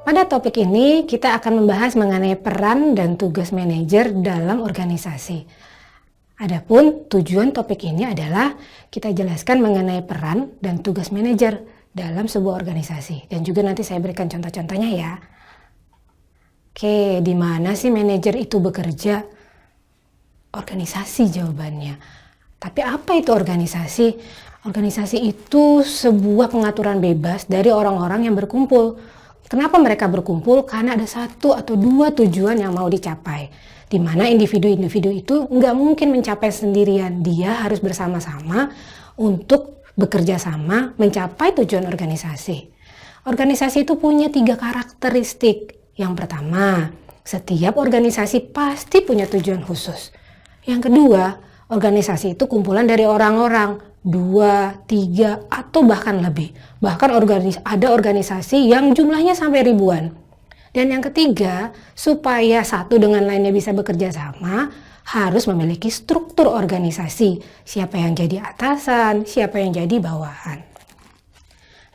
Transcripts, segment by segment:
Pada topik ini kita akan membahas mengenai peran dan tugas manajer dalam organisasi. Adapun tujuan topik ini adalah kita jelaskan mengenai peran dan tugas manajer dalam sebuah organisasi. Dan juga nanti saya berikan contoh-contohnya ya. Oke, di mana sih manajer itu bekerja? Organisasi jawabannya. Tapi apa itu organisasi? Organisasi itu sebuah pengaturan bebas dari orang-orang yang berkumpul. Kenapa mereka berkumpul? Karena ada satu atau dua tujuan yang mau dicapai. Di mana individu-individu itu nggak mungkin mencapai sendirian. Dia harus bersama-sama untuk bekerja sama mencapai tujuan organisasi. Organisasi itu punya 3 karakteristik. Yang pertama, setiap organisasi pasti punya tujuan khusus. Yang kedua, organisasi itu kumpulan dari orang-orang, 2, 3, atau bahkan lebih. Bahkan ada organisasi yang jumlahnya sampai ribuan. Dan yang ketiga, supaya satu dengan lainnya bisa bekerja sama, harus memiliki struktur organisasi. Siapa yang jadi atasan, siapa yang jadi bawahan.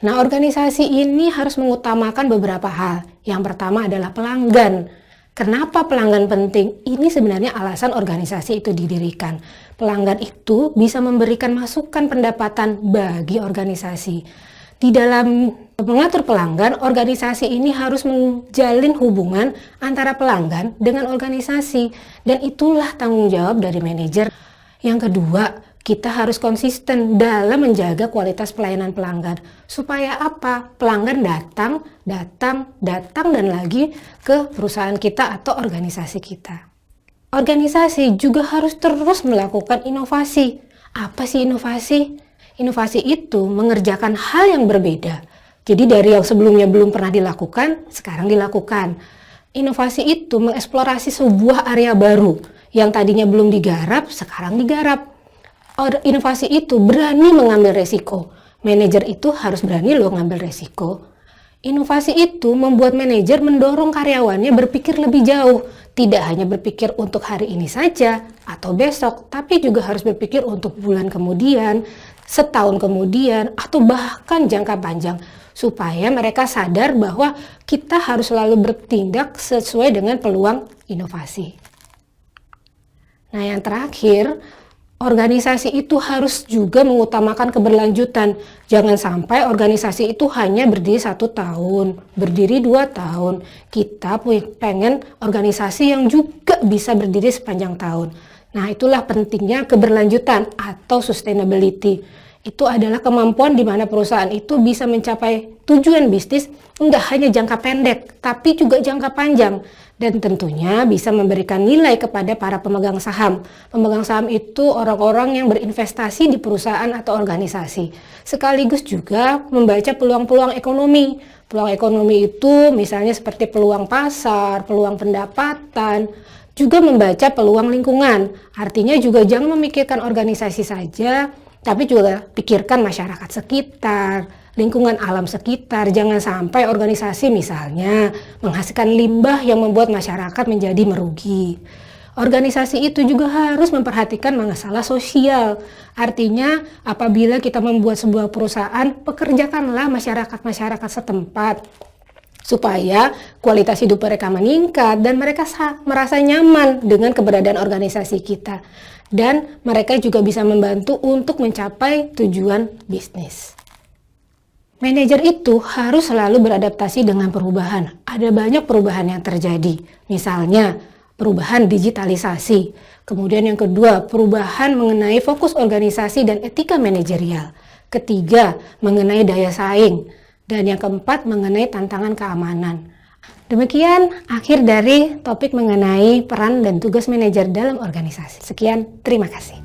Nah, organisasi ini harus mengutamakan beberapa hal. Yang pertama adalah pelanggan. Kenapa pelanggan penting? Ini sebenarnya alasan organisasi itu didirikan. Pelanggan itu bisa memberikan masukan pendapatan bagi organisasi. Di dalam mengatur pelanggan, organisasi ini harus menjalin hubungan antara pelanggan dengan organisasi. Dan itulah tanggung jawab dari manajer. Yang kedua, kita harus konsisten dalam menjaga kualitas pelayanan pelanggan. Supaya apa? Pelanggan datang dan lagi ke perusahaan kita atau organisasi kita. Organisasi juga harus terus melakukan inovasi. Apa sih inovasi? Inovasi itu mengerjakan hal yang berbeda. Jadi dari yang sebelumnya belum pernah dilakukan, sekarang dilakukan. Inovasi itu mengeksplorasi sebuah area baru. Yang tadinya belum digarap, sekarang digarap. Inovasi itu berani mengambil resiko. Manajer itu harus berani loh ngambil resiko. Inovasi itu membuat manajer mendorong karyawannya berpikir lebih jauh. Tidak hanya berpikir untuk hari ini saja atau besok, tapi juga harus berpikir untuk bulan kemudian, setahun kemudian, atau bahkan jangka panjang. Supaya mereka sadar bahwa kita harus selalu bertindak sesuai dengan peluang inovasi. Nah, yang terakhir, organisasi itu harus juga mengutamakan keberlanjutan. Jangan sampai organisasi itu hanya berdiri 1 tahun, berdiri 2 tahun. Kita pengen organisasi yang juga bisa berdiri sepanjang tahun. Nah, itulah pentingnya keberlanjutan atau sustainability. Itu adalah kemampuan di mana perusahaan itu bisa mencapai tujuan bisnis enggak hanya jangka pendek, tapi juga jangka panjang. Dan tentunya bisa memberikan nilai kepada para pemegang saham. Pemegang saham itu orang-orang yang berinvestasi di perusahaan atau organisasi. Sekaligus juga membaca peluang-peluang ekonomi. Peluang ekonomi itu misalnya seperti peluang pasar, peluang pendapatan, juga membaca peluang lingkungan. Artinya juga jangan memikirkan organisasi saja, tapi juga pikirkan masyarakat sekitar, lingkungan alam sekitar. Jangan sampai organisasi misalnya menghasilkan limbah yang membuat masyarakat menjadi merugi. Organisasi itu juga harus memperhatikan masalah sosial. Artinya apabila kita membuat sebuah perusahaan, pekerjakanlah masyarakat-masyarakat setempat supaya kualitas hidup mereka meningkat dan mereka merasa nyaman dengan keberadaan organisasi kita. Dan mereka juga bisa membantu untuk mencapai tujuan bisnis. Manajer itu harus selalu beradaptasi dengan perubahan. Ada banyak perubahan yang terjadi. Misalnya, perubahan digitalisasi. Kemudian yang kedua, perubahan mengenai fokus organisasi dan etika manajerial. Ketiga, mengenai daya saing. Dan yang keempat, mengenai tantangan keamanan. Demikian akhir dari topik mengenai peran dan tugas manajer dalam organisasi. Sekian, terima kasih.